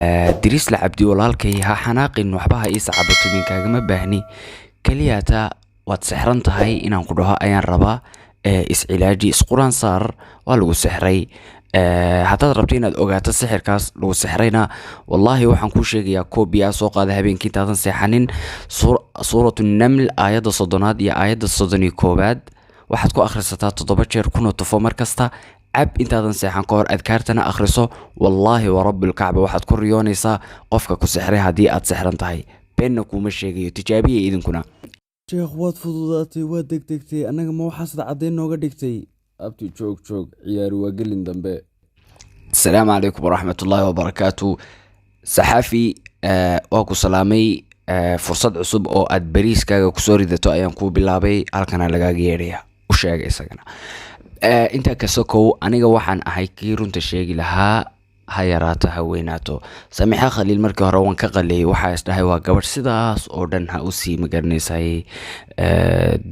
Diris la cabdi walaalkay ha xanaaqin waxba ha ii sacabato minkagama baahni kaliyaata waad sixran tahay inaan ku dhaho ayaan rabaa iscilaaji isquraan saar waa lagu sixray haddaad rabto inaad ogaato sixirkaas lagu sixrayna wallaahi waxaan kuu sheegayaa koobiyaa soo qaada habeenkii intaadan seexanin suuratu naml aayadda 30 iyo aayadda 31 waxaad ku akhrisataa 7 jeer kuna tufo mar kasta cab intaadan seexan ka hor adkaartana akhriso wallaahi wa rabbil kacba waxaad ku riyoonaysaa qofka ku sixray haddii aad sixran tahay beenna kuuma sheegayo tijaabiya idinkuna sheekh waad fududaatay waad degdegtay annaga ma waxaa sida caddayn nooga dhigtay abti joog ciyaari waa gelin dambe. asalaamu calaykum waraxmatullaahi wabarakaatu saxaafi waa ku salaamay fursad cusub oo aad bariiskaaga kusoo ridato ayaan kuu bilaabay halkana lagaaga yeedhaya u sheega isagana intaa ka sokow aniga waxaan ahay kii runta sheegi lahaa ha yaraato ha weynaato samiixa khaliil markii hore waan ka qaleeyay waxaa isdhahay waa gabadh sidaas oo dhan ha usii magaranaysaay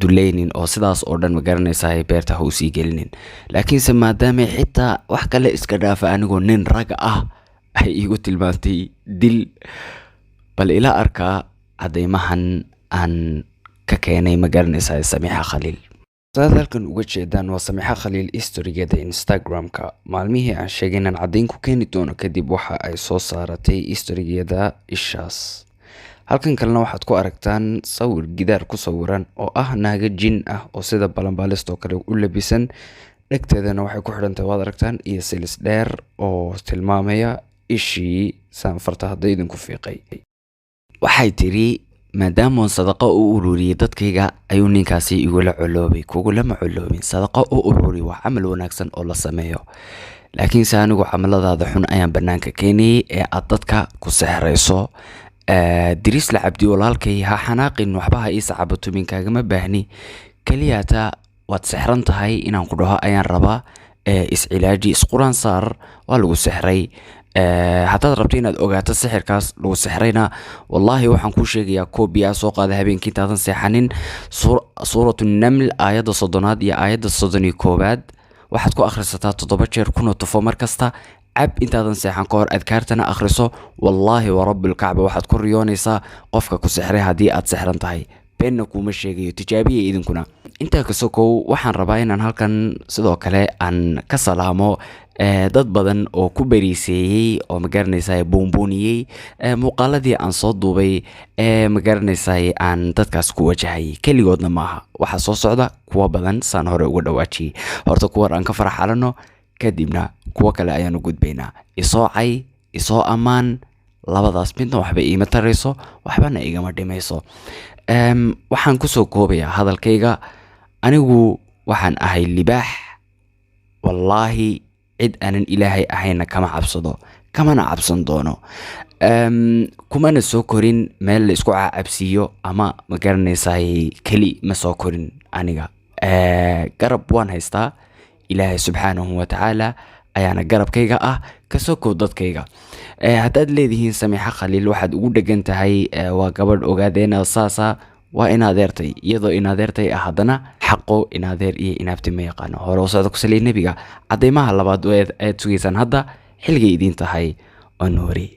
dulaynin oo sidaas oo dhan magaranaysaay beerta ha usii gelinin laakiinse maadaama xitaa wax kale iska dhaafa anigoo nin rag ah ay iigu tilmaantay dil bal ila arkaa caddaymahan aan ka keenay magaranaysaay samiixa khaliil saad halkan uga jeedaan waa samiixa khaliil historygeeda instagramka maalmihii aan sheegay inaan caddayn ku keeni doono kadib waxa ay soo saaratay historygeeda ishaas halkan kalena waxaad ku aragtaan sawir gidaar ku sawiran oo ah naaga jin ah oo sida balanbaalistoo kale u labisan dhegteedana waxay ku xidhantahay waad aragtaan iyo silis dheer oo tilmaamaya ishii saanfarta hadda idinku fiiqay waxay tiri maadaama sadaqa u ururiyay dadkayga ayuu ninkaasi igula coloobay kugulama coloobin sadaqa u ururi waa camal wanaagsan oo la sameeyo laakiinse anigu camaladaada xun ayaan bannaanka keenayay ee aad dadka ku sixrayso diris la cabdi walaalkay ha xanaaqin waxba ha ii sacabato minkagama baahni kaliyaata waad sixran tahay inaan ku dhaho ayaan rabaa iscilaaji isquraan saar waa lagu sixray haddaad rabto inaad ogaato sixirkaas lagu sixrayna wallaahi waxaan kuu sheegayaa koobiyaa soo qaada habeenkii intaadan seexanin suuratu naml aayadda 30 iyo aayadda 31 waxaad ku akhrisataa 7 jeer kuna tufo mar kasta cab intaadan seexan ka hor adkaartana akhriso wallaahi wa rabbil kacba waxaad ku riyoonaysaa qofka ku sixray haddii aad sixran tahay beenna kuuma sheegayo tijaabiya idinkuna intaa ka sokow waxaan rabaa inaan halkan sidoo kale aan ka salaamo dad badan oo ku bariiseeyey oo magaranaysaay buunbuuniyey muuqaaladii aan soo duubay magaranaysaay aan dadkaas ku wajahayay keligoodna maaha waxaa soo socda kuwa badan saan hore uga dhawaajiyey horta kuwan aan ka faraxalano kadibna kuwo kale ayaanu gudbaynaa isoo cay isoo ammaan labadaas midna waxba iima tarayso waxbana igama dhimayso waxaan kusoo koobayaa hadalkayga anigu waxaan ahay libaax wallaahi cid aanan ilaahay ahayna kama cabsado kamana cabsan doono kumana soo korin meel la isku cabsiiyo ama magaranaysaay keli ma soo korin aniga garab waan haystaa ilaahay subxaanahu watacaala ayaana garabkayga ah kasoo kow dadkayga haddaad leedihiin samiixa khaliil waxaad ugu dhegan tahay waa gabadh ogaadeena saasa waa inadeertay iyadoo inadeertay ah haddana xaqo inadeer iyo inaabti ma yaqaano hore u socda ku salay nebiga caddaymaha labaad aad sugaysaan hadda xilligay idiin tahay oo noori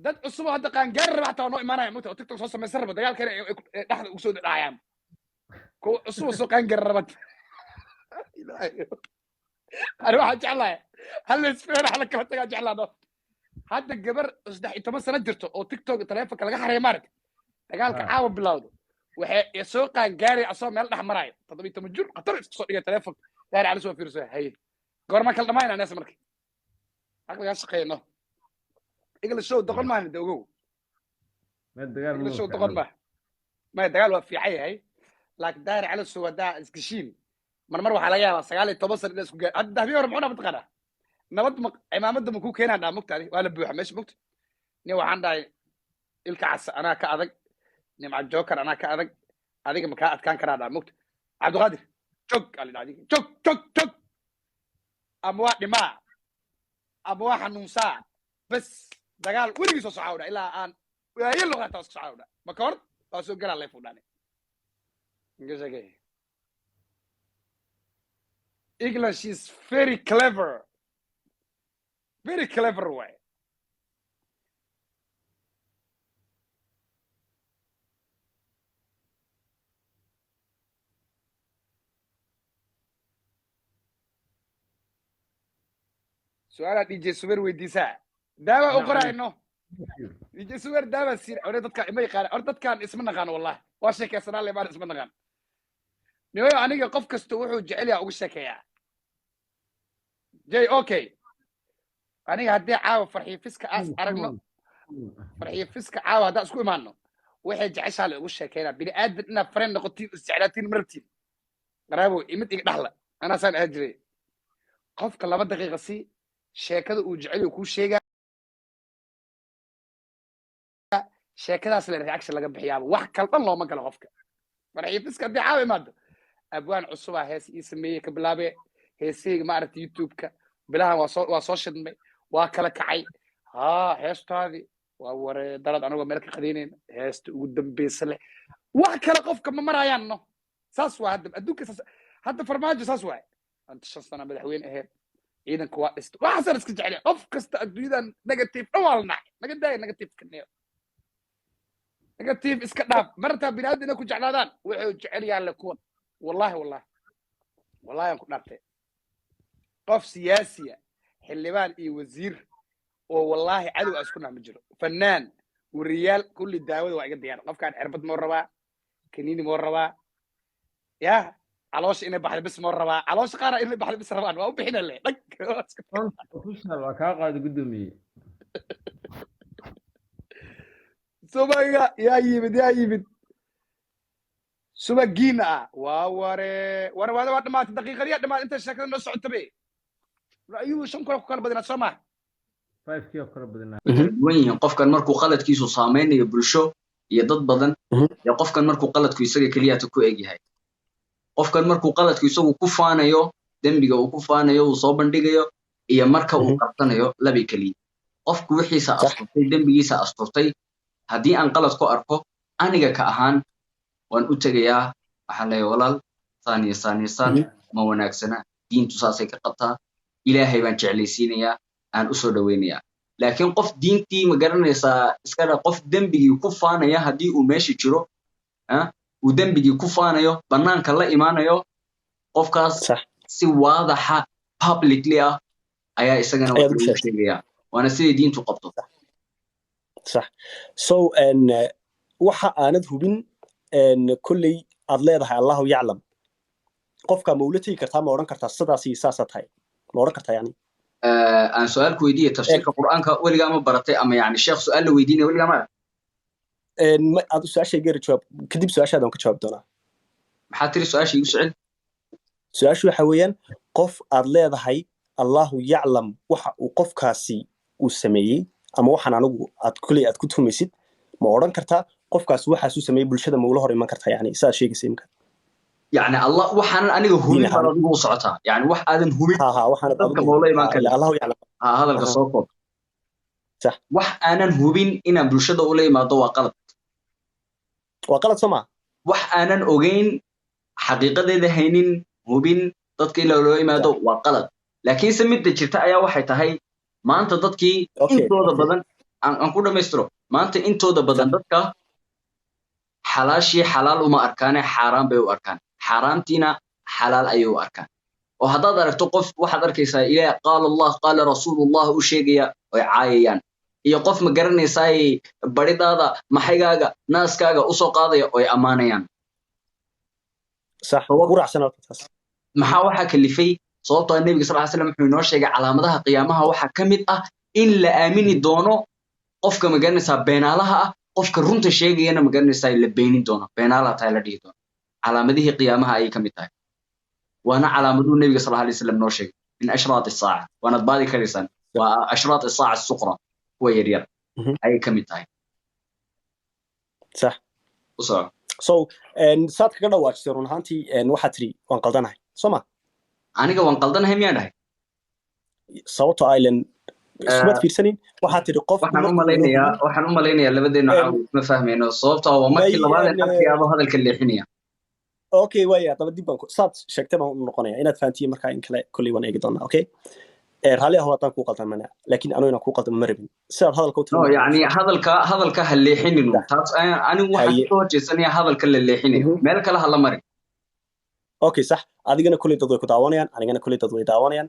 dad cusub hadda qaangaar raba xataa noo imaanaya mugta oo tiktok soo samaysan raba dagaalkana dhexda ugu soo dhacayaan kuwa cusub soo qaangaar raba أنا واحد جعله هل إسفين على كم تجا جعله هذا الجبر صدق إنت مثلا جرته أو تيك توك تلافك لقى حري مارك تقال كعاون بلاده ويسوق جاري أصلا مال أحمراي طب أنت مجر قطر صدق تلافك داري على سوى فيروسه هي قرر ما كلنا ما الناس مركي أقول يا سقينا يقول الشو دخل ما ندوقه ما الدجال يقول الشو دخل ما الدجال في حي هي لكن داري على السوى ده إسكشين مرمر waxaa laga yaabaa 19 sano isku gaar hadda habiyo hore muxuu mataqana nabad imaamada ma ku keenana mugtaadi waa la buuxa meesha mugta ni waxaan dhahay ilka cas ana ka adag nimca joker ana ka adag adiga ma ka adkaan karaa dhaa mugta cabdiqaadir jog ali dhaadi jog amwa dhima amwa xanuunsa bas dagaal weligiis soo socda ilaa aan waayeen loo qaataa soo socda ma ka hor waa soo galaa leef u dhaane ingashagay English is very clever. very clever way. سؤال دي جي سوبر ويديسا دابا اقرا انه دي جي سوبر دابا سير اوري ددك ما يقان اور ددكان اسمنا قان والله waa sheekaysanaa le baan isma naqaan niyo aniga qof kasta wuxuu jecel yahay ugu sheekeeyaa jay okay aniga haddii caawa farxiyo fiska aas aragno farxiyo fiska caawa haddaan isku imaano waxay jeceshaa le ugu sheekeynaa bini aadan inaad fareen noqotiin isjeclaatiin martiin qaraabo imid iga dhaxla anaasaan ahaa jiray qofka 2 daqiiqa si sheekada uu jecel yahay kuu sheegaa sheekadaas la reaction laga bixiyaa wax kaldan looma galo qofka farxiyo fiska haddii caawa imaado abwaan cusub ah hees ii sameeyey ka bilaabee heesayga ma aragtay youtube-ka bilahan waa soo shidmay waa kala kacay heestaadii waa ware dalad anagoo meel ka qadaynayna heesta ugu dambeysa leh wax kale qofka ma marayaan no saas waa hadda adduunka saas hadda farmaajo saas waay anta 5 sano madaxweyne ahayd ciidanka waa dhistay waxaasan iska jecel qof kasta adduunyadan negative dhawaal nacay naga daaya negative kaneeyo negative iska dhaaf marta binaadina ku jeclaadaan wuxuu jecel yahay la kuwan wallahi aan ku dhaartay qof siyaasiya xildhibaan iyo wasiir oo wallahi cadow isku naam jiro fanaan wariyaal kulli daawada waa iga diyaar qofkaan cirbad moo rabaa kaniini moo rabaa ya caloosh inay baxdo bis moo rabaa caloosh qaar inay baxdo bis rabaan waa u bixina le dhag official waa kaa qaado gudoomiye subaga yaa yimid subagiina waa ware dhamaatay daqiiqadiya dhamaad inta sheekada noo socotabe ayuu 5 ku kala badinaa soo maaha 5 kii kala badinaa weyn qofkan markuu qaladkiisu saameynayo bulsho iyo dad badan iyo qofkan markuu qaladku isaga kaliya ku eg yahay qofkan markuu qaladku isagu ku faanayo dambiga uu ku faanayo uu soo bandhigayo iyo marka uu qabtanayo laba kaliya qofku wixiisa asturtay dambigiisa asturtay haddii aan qalad ku arko aniga ka ahaan waan u tagayaa waxaan leeyahay walaal saaniya ma wanaagsana diintu saasay ka qabtaa ilaahay baan jeclaysiinayaa aan u soo dhaweynayaa laakiin qof diintii ma garanaysaa iska qof dambigii ku faanaya haddii uu meesha jiro uu dambigii ku faanayo banaanka la imaanayo qofkaas si waadaxa publicly ah ayaa isagana wax u sheegaya waana sidii diintu qabto صح so waxa aanad hubin kulley aad leedahay Allahu yaclam qofka mawlatay kartaa ma oran kartaa sidaas iyo saasa tahay ma oran kartaa yani aan su'aal ku weydiiyay tafsiirka quraanka waliga ma baratay ama yani sheekh su'aal la weydiinay waliga ma aad su'aashay gaar jawaab kadib su'aashadan ka jawaab doonaa maxaa tiri su'aashay igu socod su'aashu waxa weeyaan qof aad leedahay Allahu yaclam waxa uu qofkaasi uu sameeyay ama waxaan anigu aad kulay aad ku tumaysid ma oran kartaa qofkaas waxa uu sameeyay bulshada ma ula hor iman kartaa yani saa sheegaysa imka يعني الله وحنا aniga hubin baa ugu socotaa yani wax aadan hubin waxaan dadka mawla iman kara Allahu yaclam hadalka soo koob صح wax aanan hubin inaan bulshada u leeymaado waa qalad soma wax aanan ogeyn xaqiiqadeeda haynin hubin dadka ila loo imaado waa qalad laakiin samida jirta ayaa waxay tahay maanta dadkii intooda badan aan ku dhameystiro maanta intooda badan dadka xalaashi xalaal uma arkaan xaraam bay u arkaan xaraamtina xalaal ayay u arkaan oo hadaad aragto qof waxaad arkaysaa ilaahay qaala Allah qaala rasuulullah u sheegaya oo caayayaan iyo qof ma garanaysaa baridaada maxaygaaga naaskaaga u soo qaadaya oo amaanayaan صح quraacsanaa maxaa waxa kalifay sababtoo nabiga sallallahu alayhi wasallam wuxuu inoo sheegay calaamadaha qiyaamaha waxa kamid ah in la aamini doono qofka ma garanaysaa beenaalaha ah qofka runta sheegayana ma garanaysaa la beenin doono beenaalaha tahay la dhihi doono calaamadihii qiyaamaha ay kamid tahay waana calaamaduhu nabiga sallallahu alayhi wasallam noo sheegay min ashraat as-saa'a waana baadi kalisan waa ashraat as-saa'a as-suqra kuwa yaryar ay kamid tahay صح usoo so saad kaga dhawaajisay run ahaantii waxaad tiri waan qaldanahay soma aniga waan qaldanahay miyaan dhahay sababtoo island ismaad fiirsanin waxaad tiri qof waxaan u malaynayaa labadeena caaw ma fahmayno sababtoo waa markii labaad ee qofkii aad hadalka leexinaya okay waya daba dib baan saad sheegtay baan u noqonayaa inaad fahantiin markaa in kale kulli waan eegi doonaa okay raalli ah haddaan kuu qaldamana laakiin anuu inaan kuu qaldamo ma rabin sidaad hadalka u no tiri yani hadalka ha leexinin taas anigu waxaan haye ka horjeesanayaa hadalka la leexinayo meel kale ha la marin okay sax adigana kulay dad way ku daawanayaan anigana kulay dad way daawanayaan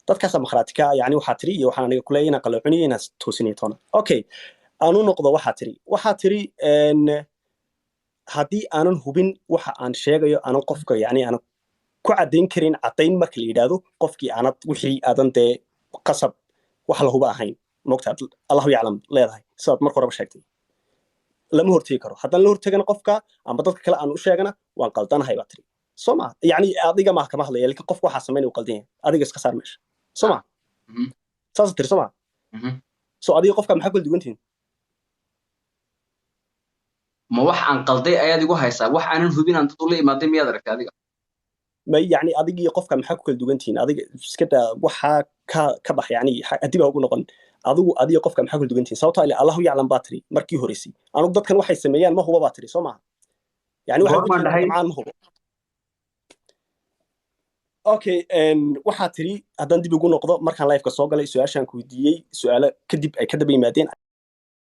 dadkaas makhraati ka yani waxaa tiri iyo waxaan aniga kulay inaan qalloocinayo inaan toosinayo toona okay aanu noqdo waxaa tiri haddii aanan hubin waxa aan sheegayo aanan qofka yani aanan ku caddayn karin caddayn marka la yidhaahdo qofkii aanad wixii aadan dee qasab wax la huba ahayn mogta allahu yaclam leedahay sidaad marka horeba sheegtay lama hortegi karo haddaan la hortegana qofka amba dadka kale aan u sheegana waan qaldanahay baa tiri soo ma yani adiga maa kama hadlaya laakiin qofka waxaa samaynaya uu qaldan yahay adiga iska saar meesha soo ma saasa tiri soo ma so adiga qofka maxaa kala duwantihin ma wax aan qalday ayaad igu haysaa wax aanan hubin aan dad ula imaaday miyaad aragtay adiga ma yani adiga iyo qofka maxaa ku kala duwantihin adiga iska daa waxaa ka bax yani haddii baa ugu noqon adiga qofka maxaa kala duwantihin sababtoo ah allahu yaclam baa tiri markii horeysay anugu dadkan waxay sameeyaan ma huba baa tiri soo maaha yani waxay ku jiraan jamcaan ma hubo okay waxaa tiri haddaan dib ugu noqdo markaan live-ka soo galay su-aashaan ku weydiiyey su-aalo kadib ay ka daba yimaadeen